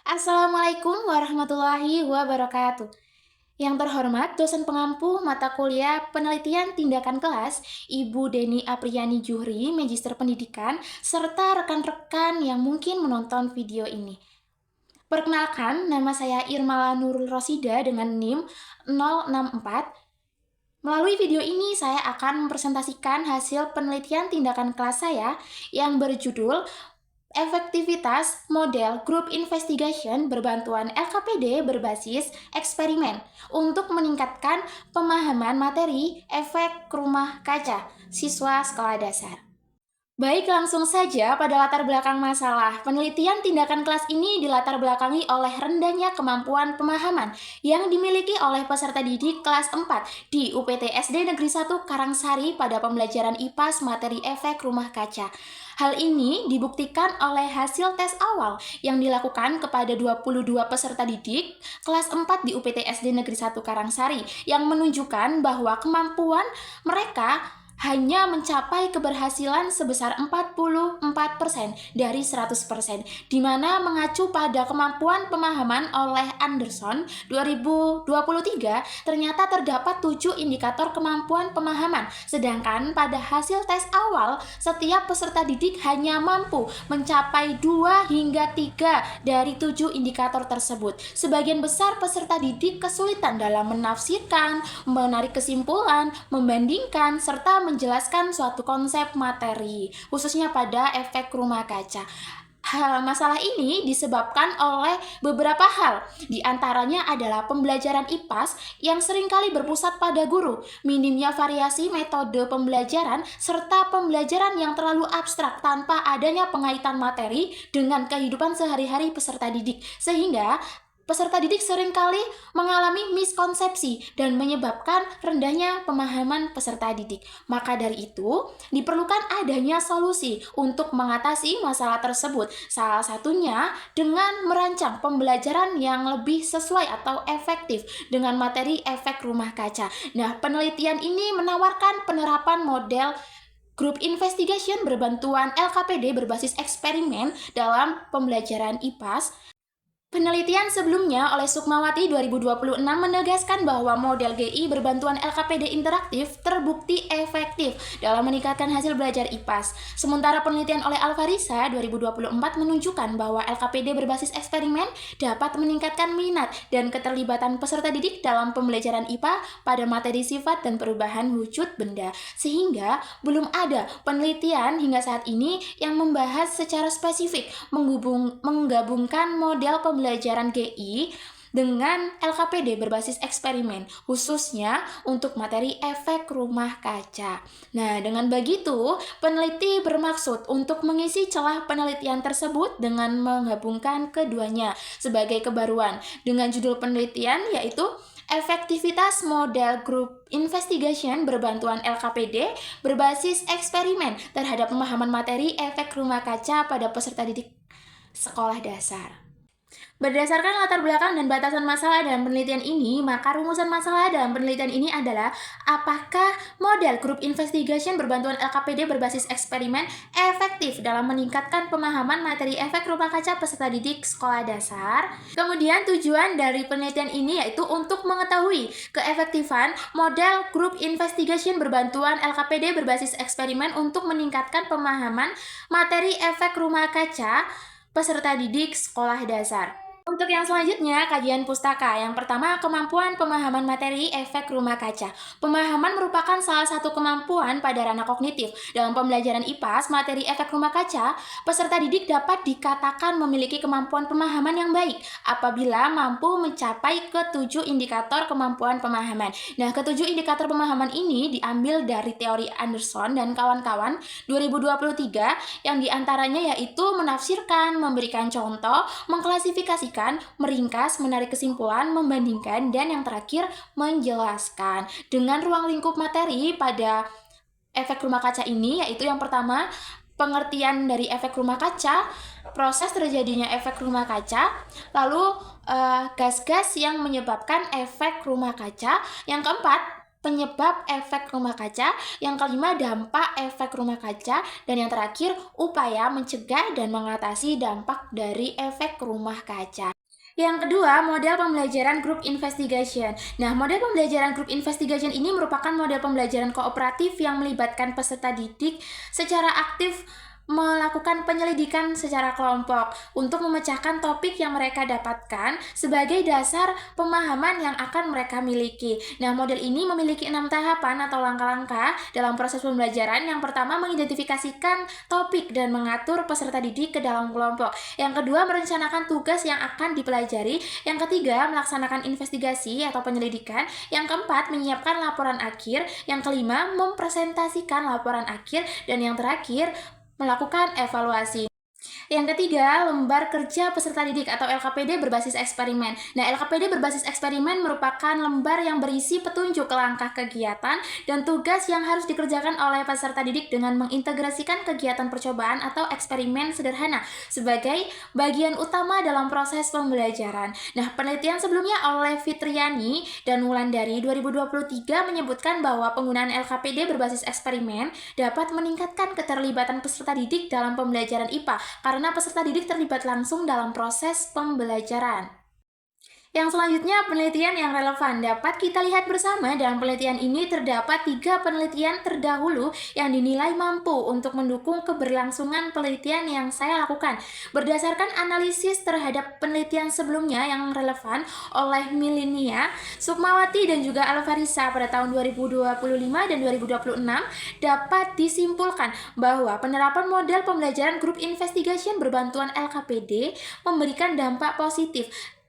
Assalamualaikum warahmatullahi wabarakatuh. Yang terhormat dosen pengampu mata kuliah penelitian tindakan kelas, Ibu Deni Apriani Juhri, Magister Pendidikan, serta rekan-rekan yang mungkin menonton video ini. Perkenalkan, nama saya Irmala Nurul Rosida dengan NIM 064. Melalui video ini saya akan mempresentasikan hasil penelitian tindakan kelas saya yang berjudul Efektivitas model Group Investigation berbantuan LKPD berbasis eksperimen untuk meningkatkan pemahaman materi efek rumah kaca siswa sekolah dasar. Baik, langsung saja pada latar belakang masalah. Penelitian tindakan kelas ini dilatar belakangi oleh rendahnya kemampuan pemahaman yang dimiliki oleh peserta didik kelas 4 di UPT SD Negeri 1 Karangsari pada pembelajaran IPAS materi efek rumah kaca. Hal ini dibuktikan oleh hasil tes awal yang dilakukan kepada 22 peserta didik kelas 4 di UPT SD Negeri 1 Karangsari yang menunjukkan bahwa kemampuan mereka hanya mencapai keberhasilan sebesar 44% dari 100%, di mana mengacu pada kemampuan pemahaman oleh Anderson 2023, ternyata terdapat 7 indikator kemampuan pemahaman, sedangkan pada hasil tes awal, setiap peserta didik hanya mampu mencapai 2 hingga 3 dari 7 indikator tersebut. Sebagian besar peserta didik kesulitan dalam menafsirkan, menarik kesimpulan, membandingkan, serta menjelaskan suatu konsep materi, khususnya pada efek rumah kaca. Masalah ini disebabkan oleh beberapa hal, di antaranya adalah pembelajaran IPAS yang seringkali berpusat pada guru, minimnya variasi metode pembelajaran, serta pembelajaran yang terlalu abstrak tanpa adanya pengaitan materi dengan kehidupan sehari-hari peserta didik, sehingga peserta didik seringkali mengalami miskonsepsi dan menyebabkan rendahnya pemahaman peserta didik. Maka dari itu, diperlukan adanya solusi untuk mengatasi masalah tersebut. Salah satunya dengan merancang pembelajaran yang lebih sesuai atau efektif dengan materi efek rumah kaca. Nah, penelitian ini menawarkan penerapan model Group Investigation berbantuan LKPD berbasis eksperimen dalam pembelajaran IPAS. Penelitian sebelumnya oleh Sukmawati 2026 menegaskan bahwa model GI berbantuan LKPD interaktif terbukti efektif dalam meningkatkan hasil belajar IPAS. Sementara penelitian oleh Alvarisa 2024 menunjukkan bahwa LKPD berbasis eksperimen dapat meningkatkan minat dan keterlibatan peserta didik dalam pembelajaran IPA pada materi sifat dan perubahan wujud benda. Sehingga belum ada penelitian hingga saat ini yang membahas secara spesifik menggabungkan model pembelajaran GI dengan LKPD berbasis eksperimen, khususnya untuk materi efek rumah kaca. Nah, dengan begitu, peneliti bermaksud untuk mengisi celah penelitian tersebut dengan menggabungkan keduanya sebagai kebaruan dengan judul penelitian yaitu Efektivitas model Group Investigation berbantuan LKPD berbasis eksperimen terhadap pemahaman materi efek rumah kaca pada peserta didik sekolah dasar. Berdasarkan latar belakang dan batasan masalah dalam penelitian ini, maka rumusan masalah dalam penelitian ini adalah apakah model Group Investigation berbantuan LKPD berbasis eksperimen efektif dalam meningkatkan pemahaman materi efek rumah kaca peserta didik sekolah dasar. Kemudian tujuan dari penelitian ini yaitu untuk mengetahui keefektifan model Group Investigation berbantuan LKPD berbasis eksperimen untuk meningkatkan pemahaman materi efek rumah kaca peserta didik sekolah dasar. Untuk yang selanjutnya, kajian pustaka. Yang pertama, kemampuan pemahaman materi efek rumah kaca. Pemahaman merupakan salah satu kemampuan pada ranah kognitif. Dalam pembelajaran IPAS, materi efek rumah kaca, peserta didik dapat dikatakan memiliki kemampuan pemahaman yang baik apabila mampu mencapai ketujuh indikator kemampuan pemahaman. Nah, ketujuh indikator pemahaman ini diambil dari teori Anderson dan kawan-kawan 2023 yang diantaranya yaitu menafsirkan, memberikan contoh, mengklasifikasikan, meringkas, menarik kesimpulan, membandingkan, dan yang terakhir menjelaskan. Dengan ruang lingkup materi pada efek rumah kaca ini yaitu yang pertama, pengertian dari efek rumah kaca, proses terjadinya efek rumah kaca, lalu gas-gas yang menyebabkan efek rumah kaca, yang keempat, penyebab efek rumah kaca, yang kelima dampak efek rumah kaca, dan yang terakhir upaya mencegah dan mengatasi dampak dari efek rumah kaca. Yang kedua, model pembelajaran group investigation. Nah, model pembelajaran group investigation ini merupakan model pembelajaran kooperatif yang melibatkan peserta didik secara aktif melakukan penyelidikan secara kelompok untuk memecahkan topik yang mereka dapatkan sebagai dasar pemahaman yang akan mereka miliki. Nah, model ini memiliki 6 tahapan atau langkah-langkah dalam proses pembelajaran. Yang pertama, mengidentifikasikan topik dan mengatur peserta didik ke dalam kelompok. Yang kedua, merencanakan tugas yang akan dipelajari. Yang ketiga, melaksanakan investigasi atau penyelidikan. Yang keempat, menyiapkan laporan akhir. Yang kelima, mempresentasikan laporan akhir. Dan yang terakhir, melakukan evaluasi. Yang ketiga, lembar kerja peserta didik atau LKPD berbasis eksperimen. Nah, LKPD berbasis eksperimen merupakan lembar yang berisi petunjuk langkah kegiatan dan tugas yang harus dikerjakan oleh peserta didik dengan mengintegrasikan kegiatan percobaan atau eksperimen sederhana sebagai bagian utama dalam proses pembelajaran. Nah, penelitian sebelumnya oleh Fitriani dan Wulandari 2023 menyebutkan bahwa penggunaan LKPD berbasis eksperimen dapat meningkatkan keterlibatan peserta didik dalam pembelajaran IPA karena peserta didik terlibat langsung dalam proses pembelajaran. Yang selanjutnya, penelitian yang relevan dapat kita lihat bersama. Dalam penelitian ini terdapat 3 penelitian terdahulu yang dinilai mampu untuk mendukung keberlangsungan penelitian yang saya lakukan. Berdasarkan analisis terhadap penelitian sebelumnya yang relevan oleh Milinia, Sukmawati dan juga Alvarisa pada tahun 2025 dan 2026, dapat disimpulkan bahwa penerapan model pembelajaran group investigation berbantuan LKPD memberikan dampak positif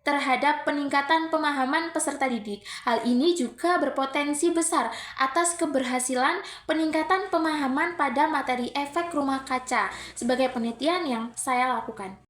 terhadap peningkatan pemahaman peserta didik. Hal ini juga berpotensi besar atas keberhasilan peningkatan pemahaman pada materi efek rumah kaca sebagai penelitian yang saya lakukan.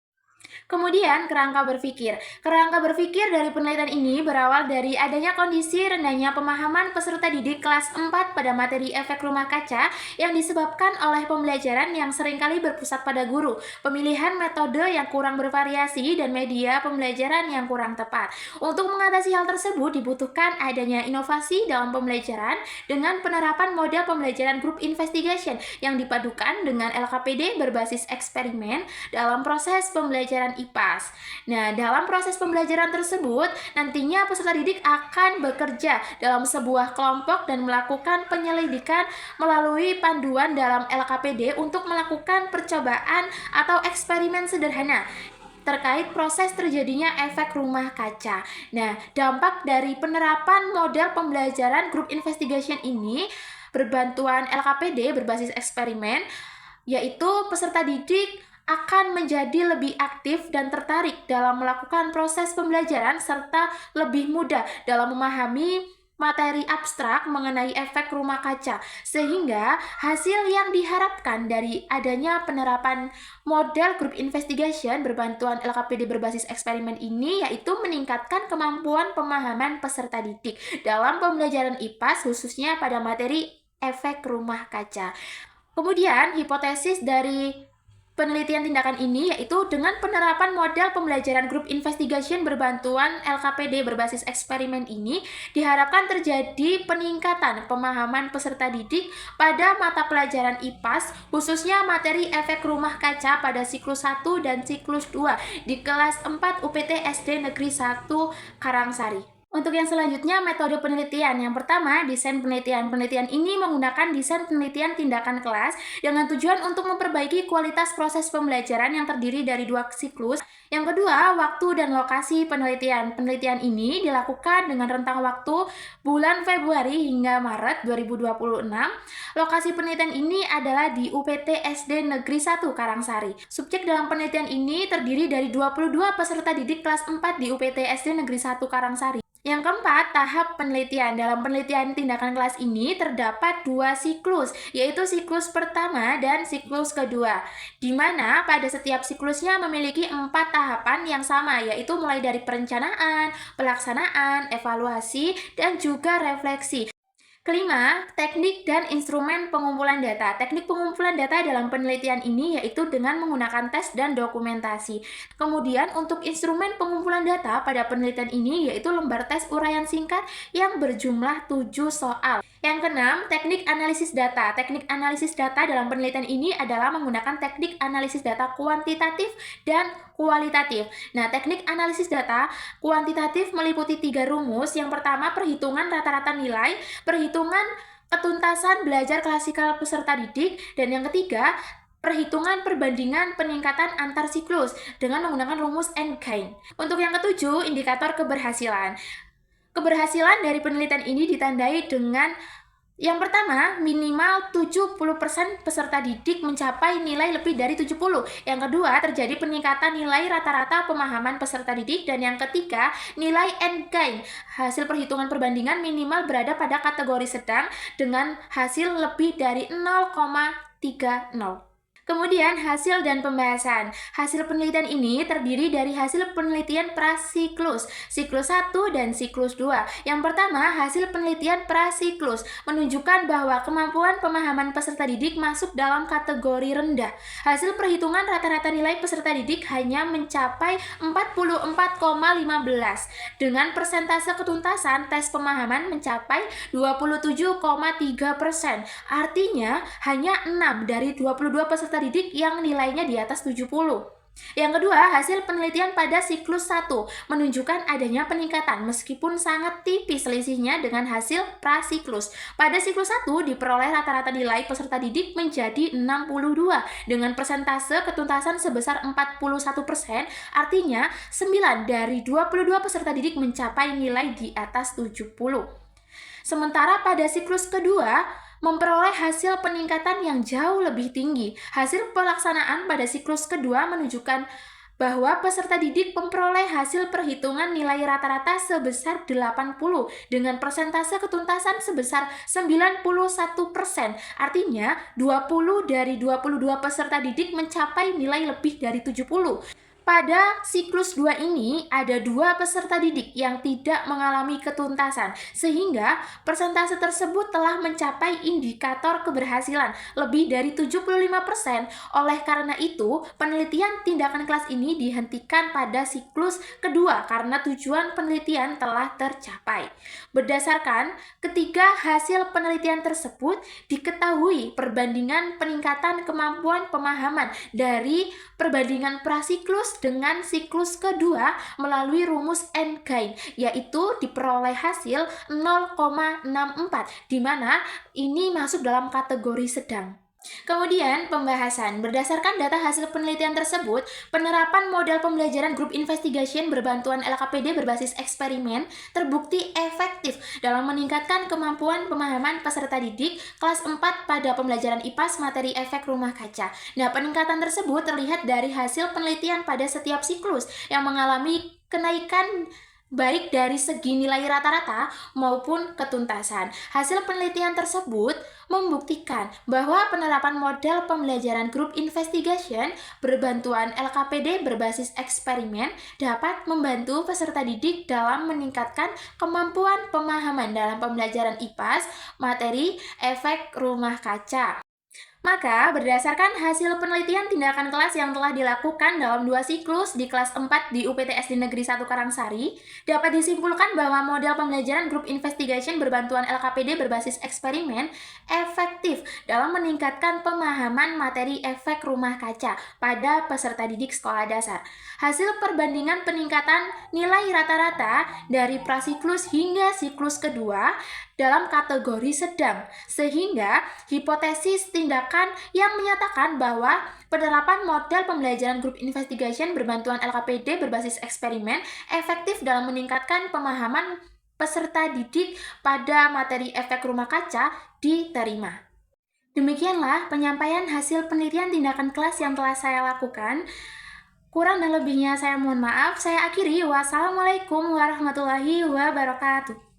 Kemudian, kerangka berpikir. Kerangka berpikir dari penelitian ini berawal dari adanya kondisi rendahnya pemahaman peserta didik kelas 4 pada materi efek rumah kaca yang disebabkan oleh pembelajaran yang seringkali berpusat pada guru, pemilihan metode yang kurang bervariasi, dan media pembelajaran yang kurang tepat. Untuk mengatasi hal tersebut, dibutuhkan adanya inovasi dalam pembelajaran dengan penerapan model pembelajaran group investigation yang dipadukan dengan LKPD berbasis eksperimen dalam proses pembelajaran IPAS. Nah, dalam proses pembelajaran tersebut, nantinya peserta didik akan bekerja dalam sebuah kelompok dan melakukan penyelidikan melalui panduan dalam LKPD untuk melakukan percobaan atau eksperimen sederhana terkait proses terjadinya efek rumah kaca. Nah, dampak dari penerapan model pembelajaran group investigation ini berbantuan LKPD berbasis eksperimen, yaitu peserta didik akan menjadi lebih aktif dan tertarik dalam melakukan proses pembelajaran serta lebih mudah dalam memahami materi abstrak mengenai efek rumah kaca, sehingga hasil yang diharapkan dari adanya penerapan model group investigation berbantuan LKPD berbasis eksperimen ini yaitu meningkatkan kemampuan pemahaman peserta didik dalam pembelajaran IPAS khususnya pada materi efek rumah kaca. Kemudian, hipotesis dari penelitian tindakan ini yaitu dengan penerapan model pembelajaran group investigation berbantuan LKPD berbasis eksperimen ini diharapkan terjadi peningkatan pemahaman peserta didik pada mata pelajaran IPAS khususnya materi efek rumah kaca pada siklus 1 dan siklus 2 di kelas 4 UPT SD Negeri 1 Karangsari. Untuk yang selanjutnya, metode penelitian. Yang pertama, desain penelitian. Penelitian ini menggunakan desain penelitian tindakan kelas dengan tujuan untuk memperbaiki kualitas proses pembelajaran yang terdiri dari 2 siklus. Yang kedua, waktu dan lokasi penelitian. Penelitian ini dilakukan dengan rentang waktu bulan Februari hingga Maret 2026. Lokasi penelitian ini adalah di UPT SD Negeri 1 Karangsari. Subjek dalam penelitian ini terdiri dari 22 peserta didik kelas 4 di UPT SD Negeri 1 Karangsari. Yang keempat, tahap penelitian. Dalam penelitian tindakan kelas ini terdapat 2 siklus, yaitu siklus pertama dan siklus kedua, di mana pada setiap siklusnya memiliki 4 tahapan yang sama, yaitu mulai dari perencanaan, pelaksanaan, evaluasi, dan juga refleksi. Kelima, teknik dan instrumen pengumpulan data. Teknik pengumpulan data dalam penelitian ini yaitu dengan menggunakan tes dan dokumentasi. Kemudian untuk instrumen pengumpulan data pada penelitian ini yaitu lembar tes uraian singkat yang berjumlah 7 soal. Yang keenam, teknik analisis data. Teknik analisis data dalam penelitian ini adalah menggunakan teknik analisis data kuantitatif dan kualitatif. Nah, teknik analisis data kuantitatif meliputi 3 rumus. Yang pertama, perhitungan rata-rata nilai, perhitungan ketuntasan belajar klasikal peserta didik, dan yang ketiga, perhitungan perbandingan peningkatan antar siklus dengan menggunakan rumus N-gain. Untuk yang ketujuh, indikator keberhasilan. Keberhasilan dari penelitian ini ditandai dengan yang pertama, minimal 70% peserta didik mencapai nilai lebih dari 70. Yang kedua, terjadi peningkatan nilai rata-rata pemahaman peserta didik. Dan yang ketiga, nilai N-gain. Hasil perhitungan perbandingan minimal berada pada kategori sedang dengan hasil lebih dari 0,30. Kemudian hasil dan pembahasan. Hasil penelitian ini terdiri dari hasil penelitian prasiklus, siklus 1 dan siklus 2. Yang pertama, hasil penelitian prasiklus menunjukkan bahwa kemampuan pemahaman peserta didik masuk dalam kategori rendah. Hasil perhitungan rata-rata nilai peserta didik hanya mencapai 44,15 dengan persentase ketuntasan tes pemahaman mencapai 27,3%. Artinya, hanya 6 dari 22 peserta didik yang nilainya di atas 70. Yang kedua, hasil penelitian pada siklus 1 menunjukkan adanya peningkatan meskipun sangat tipis selisihnya dengan hasil prasiklus. Pada siklus 1 diperoleh rata-rata nilai peserta didik menjadi 62 dengan persentase ketuntasan sebesar 41%, artinya 9 dari 22 peserta didik mencapai nilai di atas 70. Sementara pada siklus kedua, memperoleh hasil peningkatan yang jauh lebih tinggi. Hasil pelaksanaan pada siklus kedua menunjukkan bahwa peserta didik memperoleh hasil perhitungan nilai rata-rata sebesar 80 dengan persentase ketuntasan sebesar 91%. Artinya, 20 dari 22 peserta didik mencapai nilai lebih dari 70. Pada siklus 2 ini, ada 2 peserta didik yang tidak mengalami ketuntasan, sehingga persentase tersebut telah mencapai indikator keberhasilan lebih dari 75%. Oleh karena itu, penelitian tindakan kelas ini dihentikan pada siklus kedua karena tujuan penelitian telah tercapai. Berdasarkan ketiga hasil penelitian tersebut, diketahui perbandingan peningkatan kemampuan pemahaman dari perbandingan prasiklus dengan siklus kedua melalui rumus N-gain, yaitu diperoleh hasil 0,64, di mana ini masuk dalam kategori sedang. Kemudian, pembahasan. Berdasarkan data hasil penelitian tersebut, penerapan model pembelajaran group investigation berbantuan LKPD berbasis eksperimen terbukti efektif dalam meningkatkan kemampuan pemahaman peserta didik kelas 4 pada pembelajaran IPAS materi efek rumah kaca. Nah, peningkatan tersebut terlihat dari hasil penelitian pada setiap siklus yang mengalami kenaikan baik dari segi nilai rata-rata maupun ketuntasan. Hasil penelitian tersebut membuktikan bahwa penerapan model pembelajaran group investigation berbantuan LKPD berbasis eksperimen dapat membantu peserta didik dalam meningkatkan kemampuan pemahaman dalam pembelajaran IPAS materi efek rumah kaca. Maka, berdasarkan hasil penelitian tindakan kelas yang telah dilakukan dalam 2 siklus di kelas 4 di UPTSD Negeri 1 Karangsari, dapat disimpulkan bahwa model pembelajaran group investigation berbantuan LKPD berbasis eksperimen efektif dalam meningkatkan pemahaman materi efek rumah kaca pada peserta didik sekolah dasar. Hasil perbandingan peningkatan nilai rata-rata dari prasiklus hingga siklus kedua dalam kategori sedang, sehingga hipotesis tindakan yang menyatakan bahwa penerapan model pembelajaran group investigation berbantuan LKPD berbasis eksperimen efektif dalam meningkatkan pemahaman peserta didik pada materi efek rumah kaca diterima. Demikianlah penyampaian hasil penelitian tindakan kelas yang telah saya lakukan. Kurang dan lebihnya saya mohon maaf. Saya akhiri. Wassalamualaikum warahmatullahi wabarakatuh.